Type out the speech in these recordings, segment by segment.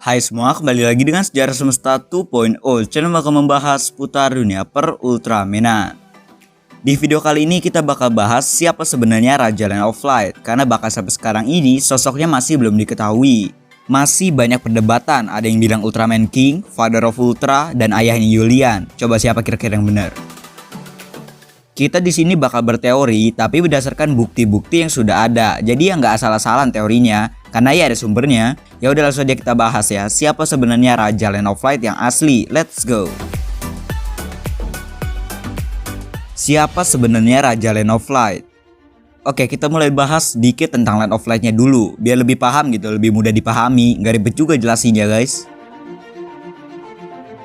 Hai semua, kembali lagi dengan Sejarah Semesta 2.0, channel bakal membahas seputar dunia per Ultramanan. Di video kali ini kita bakal bahas siapa sebenarnya Raja Land of Light, karena bakal sampai sekarang ini sosoknya masih belum diketahui. Masih banyak perdebatan, ada yang bilang Ultraman King, Father of Ultra, dan ayahnya Julian. Coba siapa kira-kira yang benar? Kita di sini bakal berteori, tapi berdasarkan bukti-bukti yang sudah ada. Jadi ya nggak asal-asalan teorinya, karena ya ada sumbernya. Ya udah langsung aja kita bahas ya, siapa sebenarnya Raja Land of Light yang asli. Let's go. Siapa sebenarnya Raja Land of Light? Oke, kita mulai bahas sedikit tentang Land of Light-nya dulu, biar lebih paham gitu, lebih mudah dipahami, nggak ribet juga jelasinnya guys.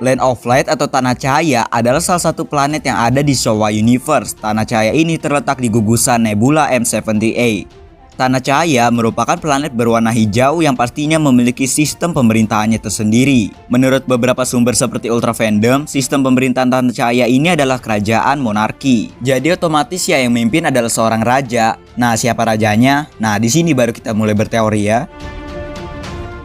Land of Light atau Tanah Cahaya adalah salah satu planet yang ada di Showa Universe. Tanah Cahaya ini terletak di gugusan nebula M78. Tanah Cahaya merupakan planet berwarna hijau yang pastinya memiliki sistem pemerintahannya tersendiri. Menurut beberapa sumber seperti Ultra Fandom, sistem pemerintahan Tanah Cahaya ini adalah kerajaan monarki. Jadi otomatis ya yang memimpin adalah seorang raja. Nah, siapa rajanya? Nah, di sini baru kita mulai berteori ya.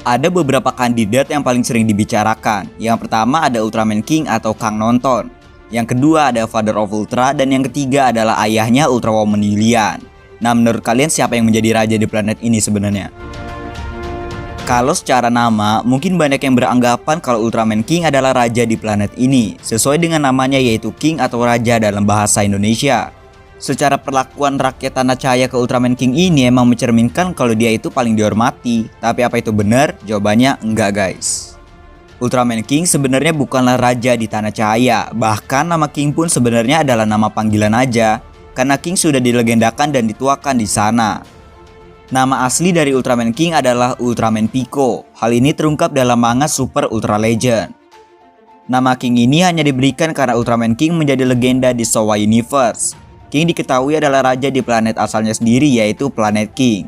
Ada beberapa kandidat yang paling sering dibicarakan. Yang pertama ada Ultraman King atau Kang Nonton. Yang kedua ada Father of Ultra, dan yang ketiga adalah ayahnya Ultra Woman Julian. Nah, menurut kalian siapa yang menjadi raja di planet ini sebenarnya? Kalau secara nama, mungkin banyak yang beranggapan kalau Ultraman King adalah raja di planet ini, sesuai dengan namanya yaitu King atau raja dalam bahasa Indonesia. Secara perlakuan rakyat Tanah Cahaya ke Ultraman King ini emang mencerminkan kalau dia itu paling dihormati. Tapi apa itu benar? Jawabannya enggak guys. Ultraman King sebenarnya bukanlah raja di Tanah Cahaya. Bahkan nama King pun sebenarnya adalah nama panggilan aja, karena King sudah dilegendakan dan dituakan di sana. Nama asli dari Ultraman King adalah Ultraman Pico. Hal ini terungkap dalam manga Super Ultra Legend. Nama King ini hanya diberikan karena Ultraman King menjadi legenda di Showa Universe. King diketahui adalah raja di planet asalnya sendiri, yaitu planet King.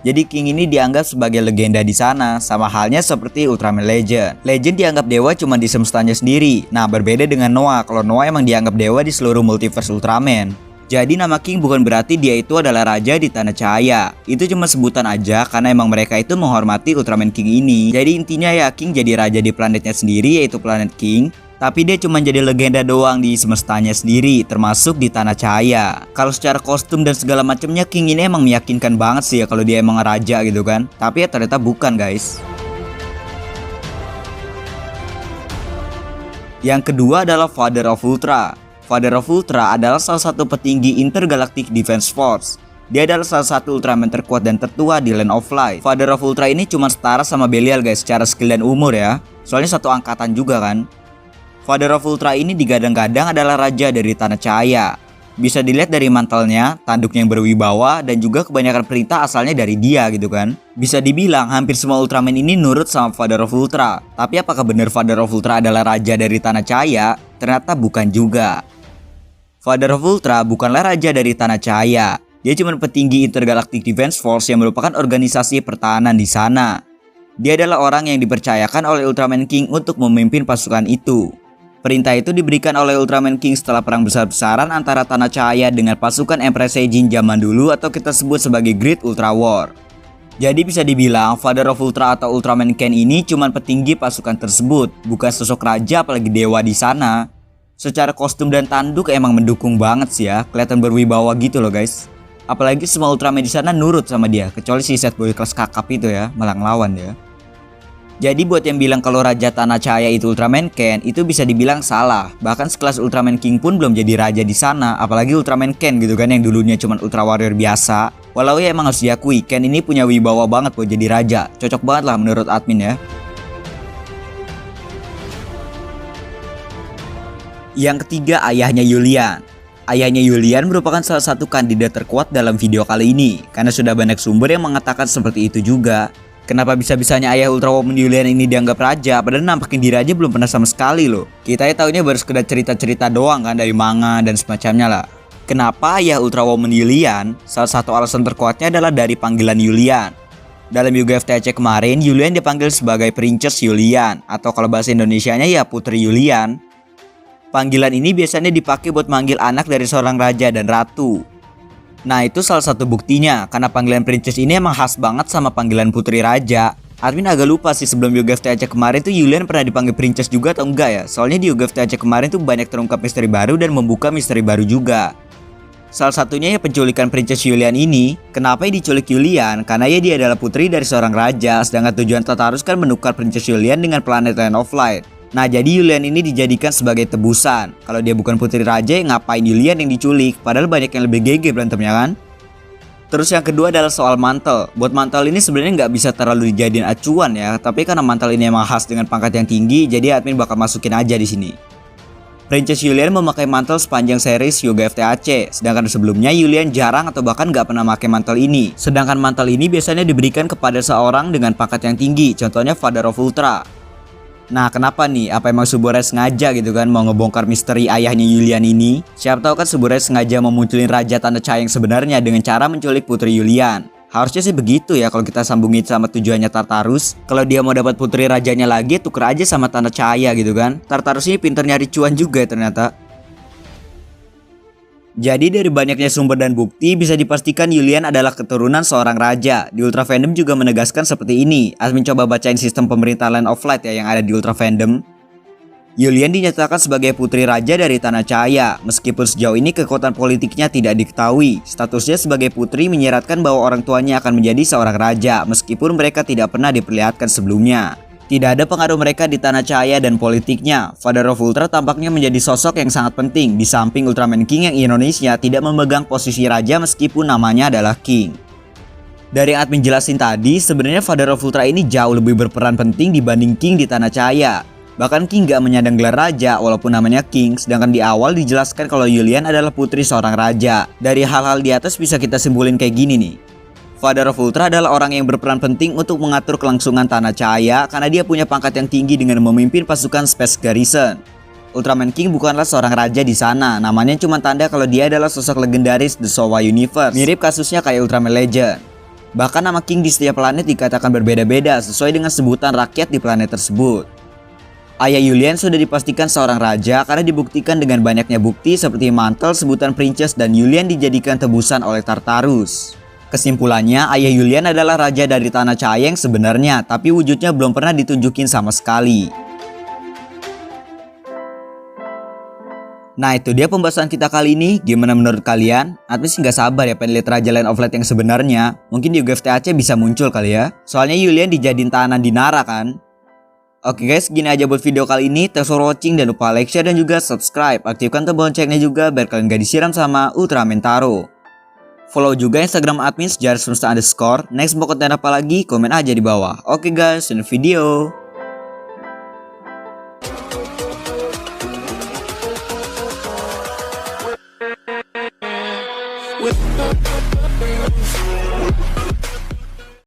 Jadi King ini dianggap sebagai legenda di sana, sama halnya seperti Ultraman Legend. Legend dianggap dewa cuma di semestanya sendiri. Nah, berbeda dengan Noah. Kalau Noah emang dianggap dewa di seluruh multiverse Ultraman. Jadi nama King bukan berarti dia itu adalah raja di Tanah Cahaya. Itu cuma sebutan aja karena emang mereka itu menghormati Ultraman King ini. Jadi intinya ya King jadi raja di planetnya sendiri, yaitu planet King. Tapi dia cuma jadi legenda doang di semestanya sendiri, termasuk di Tanah Cahaya. Kalau secara kostum dan segala macamnya, King ini emang meyakinkan banget sih ya kalau dia emang raja gitu kan. Tapi ya ternyata bukan guys. Yang kedua adalah Father of Ultra. Father of Ultra adalah salah satu petinggi Intergalactic Defense Force. Dia adalah salah satu Ultraman terkuat dan tertua di Land of Light. Father of Ultra ini cuma setara sama Belial guys, secara skill dan umur ya. Soalnya satu angkatan juga kan. Father of Ultra ini digadang-gadang adalah raja dari Tanah Cahaya. Bisa dilihat dari mantelnya, tanduknya yang berwibawa, dan juga kebanyakan perintah asalnya dari dia gitu kan. Bisa dibilang hampir semua Ultraman ini nurut sama Father of Ultra. Tapi apakah benar Father of Ultra adalah raja dari Tanah Cahaya? Ternyata bukan juga. Father of Ultra bukanlah raja dari Tanah Cahaya. Dia cuma petinggi Intergalactic Defense Force yang merupakan organisasi pertahanan di sana. Dia adalah orang yang dipercayakan oleh Ultraman King untuk memimpin pasukan itu. Perintah itu diberikan oleh Ultraman King setelah perang besar-besaran antara Tanah Cahaya dengan pasukan Empress Seijin zaman dulu, atau kita sebut sebagai Great Ultra War. Jadi bisa dibilang Father of Ultra atau Ultraman Ken ini cuma petinggi pasukan tersebut, bukan sosok raja apalagi dewa di sana. Secara kostum dan tanduk emang mendukung banget sih ya, kelihatan berwibawa gitu loh guys. Apalagi semua Ultraman di sana nurut sama dia, kecuali si Sad Boy kelas kakap itu ya, malah ngelawan ya. Jadi buat yang bilang kalau Raja Tanah Cahaya itu Ultraman Ken, itu bisa dibilang salah. Bahkan sekelas Ultraman King pun belum jadi raja di sana, apalagi Ultraman Ken gitu kan, yang dulunya cuma Ultra Warrior biasa. Walau ya emang harus diakui, Ken ini punya wibawa banget buat jadi raja. Cocok banget lah menurut admin ya. Yang ketiga, ayahnya Julian. Ayahnya Julian merupakan salah satu kandidat terkuat dalam video kali ini, karena sudah banyak sumber yang mengatakan seperti itu juga. Kenapa bisa-bisanya ayah Ultra Woman Julian ini dianggap raja, padahal nampakin diri aja belum pernah sama sekali loh. Kita ya taunya baru sekedar cerita-cerita doang kan dari manga dan semacamnya lah. Kenapa ayah Ultra Woman Julian? Salah satu alasan terkuatnya adalah dari panggilan Julian. Dalam Yuga FTC kemarin, Julian dipanggil sebagai Princess Julian, atau kalau bahasa Indonesianya ya Putri Julian. Panggilan ini biasanya dipakai buat manggil anak dari seorang raja dan ratu. Nah itu salah satu buktinya, karena panggilan princess ini emang khas banget sama panggilan putri raja. Admin agak lupa sih sebelum Yoga FTAC kemarin tuh Yulian pernah dipanggil princess juga atau enggak ya. Soalnya di Yoga FTAC kemarin tuh banyak terungkap misteri baru dan membuka misteri baru juga. Salah satunya ya penculikan Princess Yulian ini. Kenapa yang diculik Yulian? Karena ya dia adalah putri dari seorang raja, sedangkan tujuan Tartarus kan menukar Princess Yulian dengan planet Land of Light. Nah, jadi Yulian ini dijadikan sebagai tebusan. Kalau dia bukan putri raja, ya ngapain Yulian yang diculik? Padahal banyak yang lebih GG berantemnya kan? Terus yang kedua adalah soal mantel. Buat mantel ini sebenarnya nggak bisa terlalu dijadiin acuan ya, tapi karena mantel ini emang khas dengan pangkat yang tinggi, jadi admin bakal masukin aja di sini. Princess Yulian memakai mantel sepanjang series Yoga FTAC, sedangkan sebelumnya Yulian jarang atau bahkan nggak pernah pakai mantel ini. Sedangkan mantel ini biasanya diberikan kepada seorang dengan pangkat yang tinggi, contohnya Father of Ultra. Nah, kenapa nih? Apa emang Suborai sengaja gitu kan mau ngebongkar misteri ayahnya Yulian ini? Siapa tahu kan Suborai sengaja memunculin Raja Tanda Cahaya yang sebenarnya dengan cara menculik Putri Yulian. Harusnya sih begitu ya kalau kita sambungin sama tujuannya Tartarus. Kalau dia mau dapat putri rajanya lagi, tuker aja sama Tanda Cahaya gitu kan. Tartarus ini pinter nyari cuan juga ya ternyata. Jadi dari banyaknya sumber dan bukti bisa dipastikan Yulian adalah keturunan seorang raja. Di Ultra Fandom juga menegaskan seperti ini. Admin coba bacain sistem pemerintah Land of Light ya yang ada di Ultra Fandom. Yulian dinyatakan sebagai putri raja dari Tanah Cahaya. Meskipun sejauh ini kekuatan politiknya tidak diketahui, statusnya sebagai putri menyiratkan bahwa orang tuanya akan menjadi seorang raja meskipun mereka tidak pernah diperlihatkan sebelumnya. Tidak ada pengaruh mereka di Tanah Cahaya dan politiknya. Father of Ultra tampaknya menjadi sosok yang sangat penting di samping Ultraman King yang Indonesia tidak memegang posisi raja meskipun namanya adalah King. Dari yang admin jelasin tadi, sebenarnya Father of Ultra ini jauh lebih berperan penting dibanding King di Tanah Cahaya. Bahkan King gak menyandang gelar raja walaupun namanya King, sedangkan di awal dijelaskan kalau Yulian adalah putri seorang raja. Dari hal-hal di atas bisa kita simpulin kayak gini nih. Father of Ultra adalah orang yang berperan penting untuk mengatur kelangsungan Tanah Cahaya karena dia punya pangkat yang tinggi dengan memimpin pasukan Space Garrison. Ultraman King bukanlah seorang raja di sana, namanya cuma tanda kalau dia adalah sosok legendaris The Showa Universe. Mirip kasusnya kayak Ultraman Legend. Bahkan nama King di setiap planet dikatakan berbeda-beda sesuai dengan sebutan rakyat di planet tersebut. Ayah Yulian sudah dipastikan seorang raja karena dibuktikan dengan banyaknya bukti seperti mantel, sebutan princess, dan Yulian dijadikan tebusan oleh Tartarus. Kesimpulannya, ayah Yulian adalah raja dari Tanah Cahaya yang sebenarnya, tapi wujudnya belum pernah ditunjukin sama sekali. Nah, itu dia pembahasan kita kali ini. Gimana menurut kalian? Admin sih nggak sabar ya pengen lihat Raja Land of Light yang sebenarnya. Mungkin di Yoga FTAC bisa muncul kali ya. Soalnya Yulian dijadiin tahanan di Nara kan. Oke guys, gini aja buat video kali ini. Thanks for watching, dan lupa like, share, dan juga subscribe. Aktifkan tombol loncengnya juga biar kalian gak disiram sama Ultraman Taro. Follow juga Instagram admin sejarah_. Next mau konten apa lagi? Komen aja di bawah. Oke guys, see you in the video.